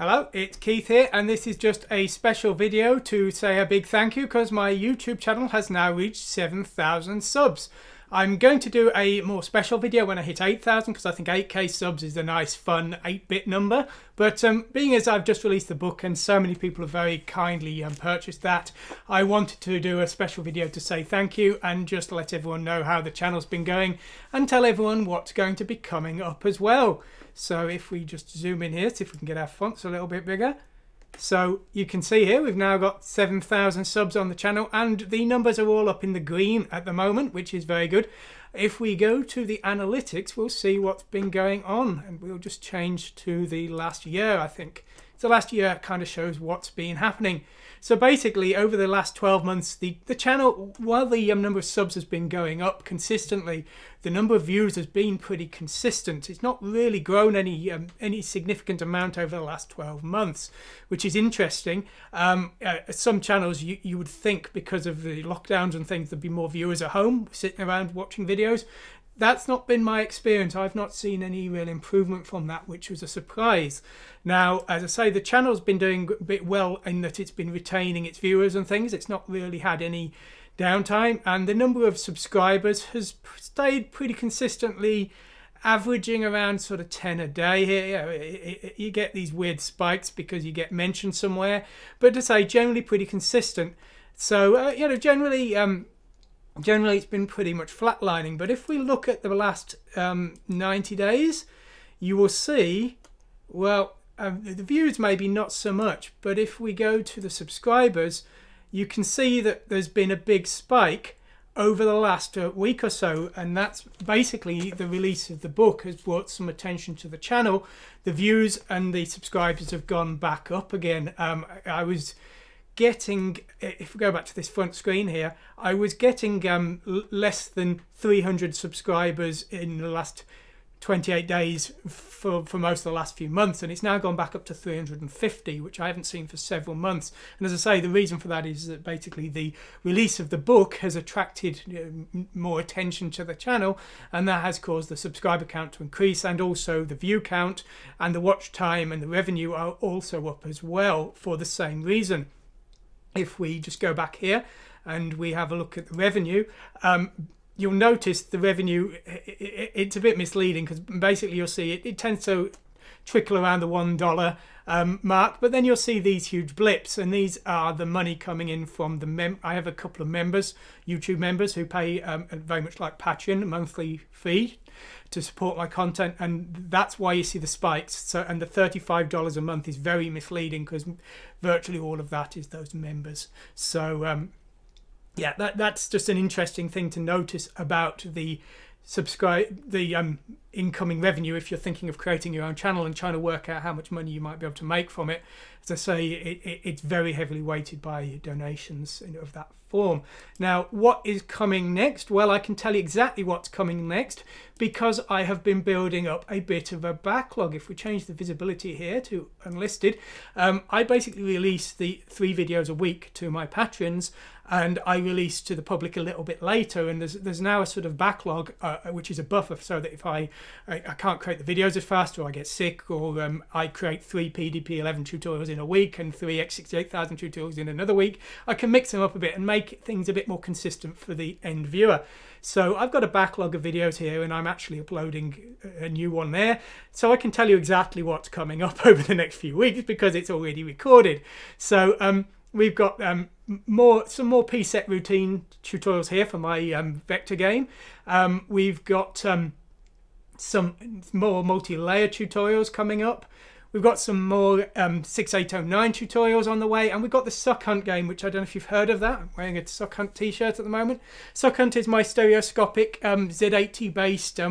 Hello, it's Keith here, and this is just a special video to say a big thank you because my YouTube channel has now reached 7,000 subs. I'm going to do a more special video when I hit 8,000 because I think 8k subs is a nice fun 8-bit number. But being as I've just released the book and so many people have very kindly purchased that, I wanted to do a special video to say thank you and just let everyone know how the channel's been going and tell everyone what's going to be coming up as well. So if we just zoom in here, see if we can get our fonts a little bit bigger. So you can see here we've now got 7,000 subs on the channel and the numbers are all up in the green at the moment, which is very good. If we go to the analytics, we'll see what's been going on, and we'll just change to the last year, I think. So last year kind of shows what's been happening. So basically over the last 12 months, the channel, while the number of subs has been going up consistently, the number of views has been pretty consistent. It's not really grown any significant amount over the last 12 months, which is interesting. Some channels you would think because of the lockdowns and things there'd be more viewers at home sitting around watching videos. That's not been my experience. I've not seen any real improvement from that, which was a surprise. Now, as I say, the channel's been doing a bit well in that it's been retaining its viewers and things. It's not really had any downtime, and the number of subscribers has stayed pretty consistently, averaging around sort of 10 a day here. You get these weird spikes because you get mentioned somewhere, but to say generally pretty consistent. So, generally it's been pretty much flatlining. But if we look at the last 90 days, you will see, well, the views maybe not so much, but if we go to the subscribers, you can see that there's been a big spike over the last week or so, and that's basically the release of the book has brought some attention to the channel. The views and the subscribers have gone back up again. I was getting, if we go back to this front screen here, I was getting less than 300 subscribers in the last 28 days for most of the last few months, and it's now gone back up to 350, which I haven't seen for several months. And as I say, the reason for that is that basically the release of the book has attracted more attention to the channel, and that has caused the subscriber count to increase, and also the view count and the watch time and the revenue are also up as well for the same reason. If we just go back here and we have a look at the revenue, you'll notice the revenue, it's a bit misleading because basically you'll see it tends to trickle around the $1 mark, but then you'll see these huge blips, and these are the money coming in from the I have a couple of members, YouTube members, who pay very much like Patreon, a monthly fee to support my content, and that's why you see the spikes. So, and the $35 a month is very misleading because virtually all of that is those members. So yeah, that's just an interesting thing to notice about the incoming revenue if you're thinking of creating your own channel and trying to work out how much money you might be able to make from it. As I say, it's very heavily weighted by donations of that form. Now, what is coming next? Well, I can tell you exactly what's coming next because I have been building up a bit of a backlog. If we change the visibility here to unlisted, I basically release the 3 videos a week to my patrons, and I release to the public a little bit later, and there's now a sort of backlog which is a buffer, so that if I can't create the videos as fast, or I get sick, or I create 3 PDP-11 tutorials in a week and 3 X68000 tutorials in another week, I can mix them up a bit and make things a bit more consistent for the end viewer. So I've got a backlog of videos here, and I'm actually uploading a new one there, so I can tell you exactly what's coming up over the next few weeks because it's already recorded. So we've got some more preset routine tutorials here for my vector game. We've got some more multi-layer tutorials coming up. We've got some more 6809 tutorials on the way, and we've got the Suck Hunt game, which I don't know if you've heard of that. I'm wearing a Suck Hunt t-shirt at the moment. Suck Hunt is my stereoscopic Z80 based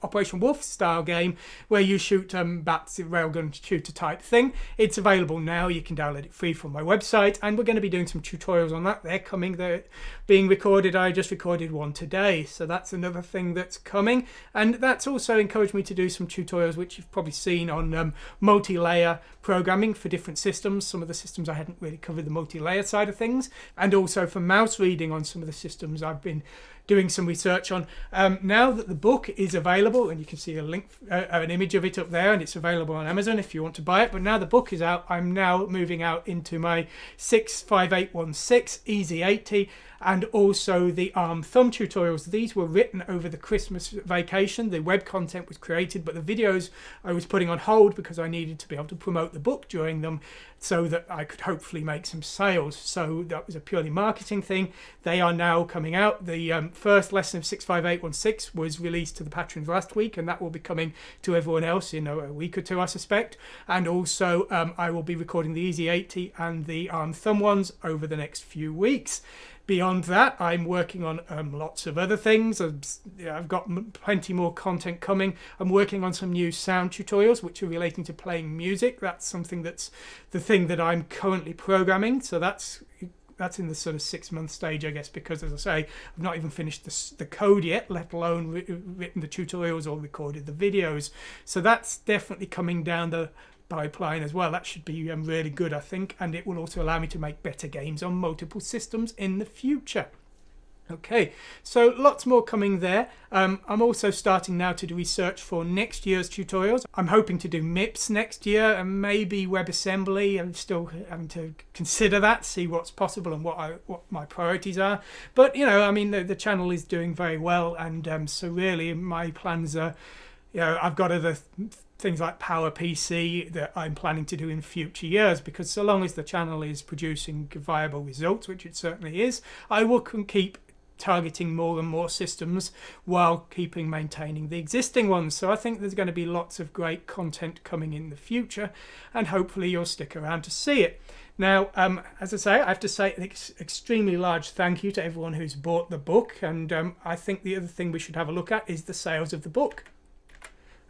Operation Wolf style game where you shoot bats, railgun shooter type thing. It's available now. You can download it free from my website, and we're going to be doing some tutorials on that. They're coming. They're being recorded. I just recorded one today, so that's another thing that's coming. And that's also encouraged me to do some tutorials, which you've probably seen on multi-layer programming for different systems. Some of the systems I hadn't really covered the multi-layer side of things, and also for mouse reading on some of the systems I've been doing some research on. Now that the book is available, and you can see a link, an image of it up there, and it's available on Amazon if you want to buy it. But now the book is out, I'm now moving out into my 65816 Easy80 and also the ARM thumb tutorials. These were written over the Christmas vacation. The web content was created, but the videos I was putting on hold because I needed to be able to promote the book during them so that I could hopefully make some sales. So that was a purely marketing thing. They are now coming out. The first lesson of 65816 was released to the patrons last week, and that will be coming to everyone else in a week or two, I suspect. And also I will be recording the Easy 80 and the ARM thumb ones over the next few weeks. Beyond that, I'm working on lots of other things. I've got plenty more content coming. I'm working on some new sound tutorials which are relating to playing music. That's something that's the thing that I'm currently programming. So that's in the sort of 6-month stage, I guess, because, as I say, I've not even finished the code yet, let alone written the tutorials or recorded the videos. So that's definitely coming down the pipeline as well. That should be really good, I think, and it will also allow me to make better games on multiple systems in the future. Okay, so lots more coming there. I'm also starting now to do research for next year's tutorials. I'm hoping to do MIPS next year and maybe WebAssembly. I'm still having to consider that, see what's possible and what my priorities are. But, you know, I mean, the channel is doing very well, and so really my plans are, you know, I've got other things like PowerPC that I'm planning to do in future years, because so long as the channel is producing viable results, which it certainly is, I will keep targeting more and more systems while maintaining the existing ones. So I think there's going to be lots of great content coming in the future, and hopefully you'll stick around to see it. Now, as I say, I have to say an extremely large thank you to everyone who's bought the book, and I think the other thing we should have a look at is the sales of the book.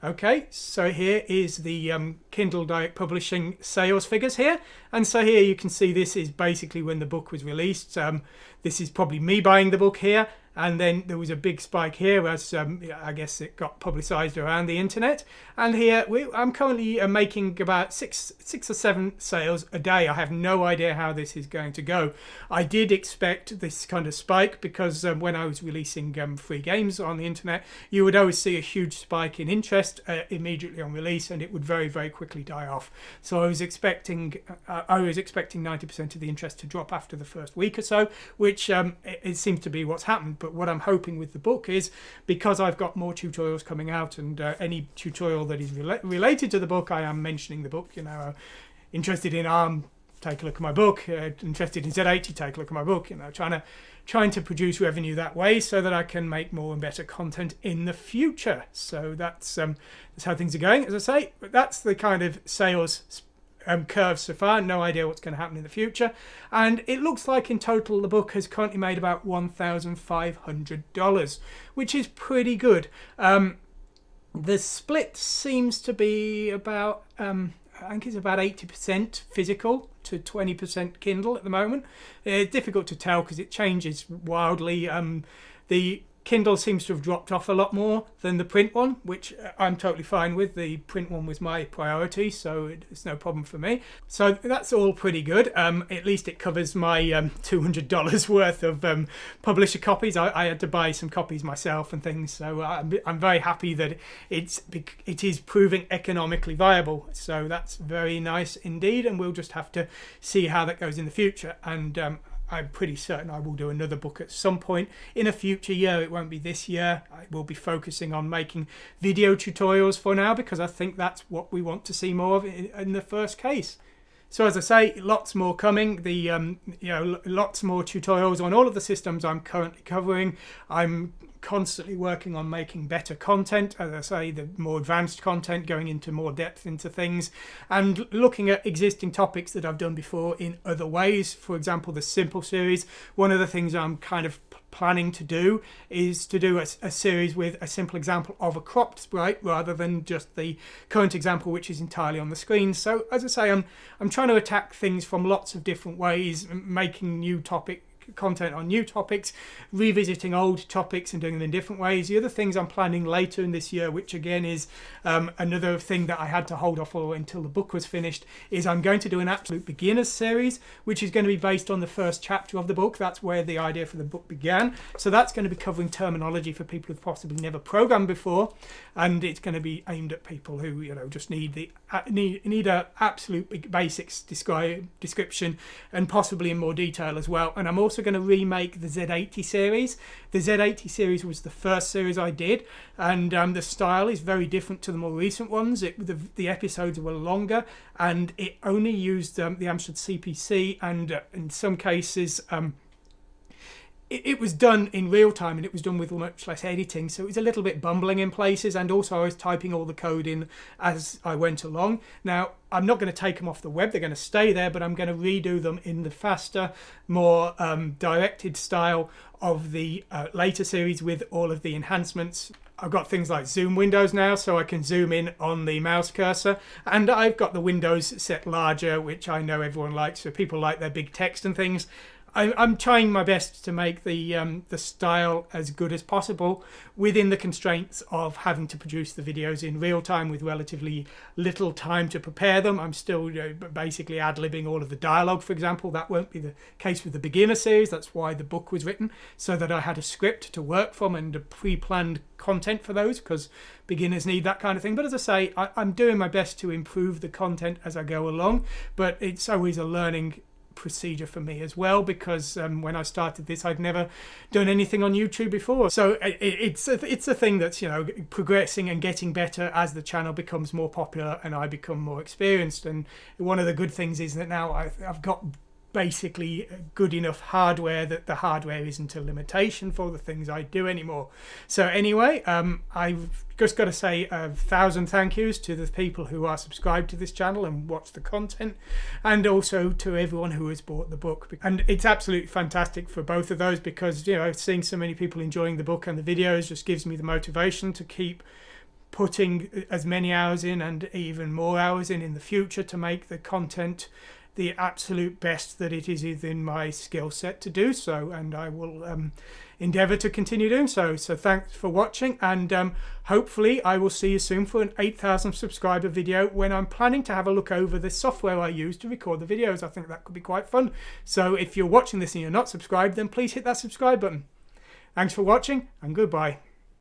Okay, so here is the Kindle Direct Publishing sales figures here. And so here you can see this is basically when the book was released. This is probably me buying the book here. And then there was a big spike here as I guess it got publicised around the internet. And here I'm currently making about six or seven sales a day. I have no idea how this is going to go. I did expect this kind of spike because when I was releasing free games on the internet, you would always see a huge spike in interest immediately on release, and it would very, very quickly die off. So I was expecting 90% of the interest to drop after the first week or so, which it seems to be what's happened. But what I'm hoping with the book is, because I've got more tutorials coming out, and any tutorial that is related to the book, I am mentioning the book. You know, interested in ARM, take a look at my book. Interested in Z80, take a look at my book. You know, trying to produce revenue that way so that I can make more and better content in the future. So that's how things are going. As I say, that's the kind of sales curve so far. No idea what's going to happen in the future, and it looks like in total the book has currently made about $1,500, which is pretty good. The split seems to be about I think it's about 80% physical to 20% Kindle at the moment. It's difficult to tell because it changes wildly. The Kindle seems to have dropped off a lot more than the print one, which I'm totally fine with. The print one was my priority, so it's no problem for me. So that's all pretty good. At least it covers my $200 worth of publisher copies. I had to buy some copies myself and things, so I'm very happy that it is proving economically viable. So that's very nice indeed, and we'll just have to see how that goes in the future. And I'm pretty certain I will do another book at some point in a future year. It won't be this year. I will be focusing on making video tutorials for now, because I think that's what we want to see more of in the first case. So as I say, lots more coming. Lots more tutorials on all of the systems I'm currently covering. I'm constantly working on making better content, as I say, the more advanced content, going into more depth into things, and looking at existing topics that I've done before in other ways. For example, the Simple series. One of the things I'm kind of planning to do is to do a series with a simple example of a cropped sprite rather than just the current example, which is entirely on the screen. So as I say, I'm trying to attack things from lots of different ways, making new topic content on new topics, revisiting old topics and doing them in different ways. The other things I'm planning later in this year, which again is another thing that I had to hold off until the book was finished, is I'm going to do an absolute beginners series, which is going to be based on the first chapter of the book. That's where the idea for the book began. So that's going to be covering terminology for people who've possibly never programmed before, and it's going to be aimed at people who just need a absolute basics description, and possibly in more detail as well. And I'm also going to remake the Z80 series. The Z80 series was the first series I did, and the style is very different to the more recent ones. The episodes were longer, and it only used the Amstrad CPC, and in some cases it was done in real time, and it was done with much less editing, so it was a little bit bumbling in places, and also I was typing all the code in as I went along. Now, I'm not going to take them off the web, they're going to stay there, but I'm going to redo them in the faster, more directed style of the later series with all of the enhancements. I've got things like zoom windows now, so I can zoom in on the mouse cursor, and I've got the windows set larger, which I know everyone likes, so people like their big text and things. I'm trying my best to make the style as good as possible within the constraints of having to produce the videos in real time with relatively little time to prepare them. I'm still basically ad-libbing all of the dialogue, for example. That won't be the case with the beginner series. That's why the book was written, so that I had a script to work from and a pre-planned content for those, because beginners need that kind of thing. But as I say, I'm doing my best to improve the content as I go along, but it's always a learning procedure for me as well, because when I started this, I'd never done anything on YouTube before, so it's a thing that's progressing and getting better as the channel becomes more popular and I become more experienced. And one of the good things is that now I've got basically good enough hardware that the hardware isn't a limitation for the things I do anymore. So anyway, I've just got to say 1,000 thank yous to the people who are subscribed to this channel and watch the content, and also to everyone who has bought the book. And it's absolutely fantastic for both of those, because seeing so many people enjoying the book and the videos just gives me the motivation to keep putting as many hours in, and even more hours in the future, to make the content the absolute best that it is within my skill set to do so, and I will endeavour to continue doing so. So thanks for watching, and hopefully I will see you soon for an 8,000 subscriber video, when I'm planning to have a look over the software I use to record the videos. I think that could be quite fun. So if you're watching this and you're not subscribed, then please hit that subscribe button. Thanks for watching, and goodbye.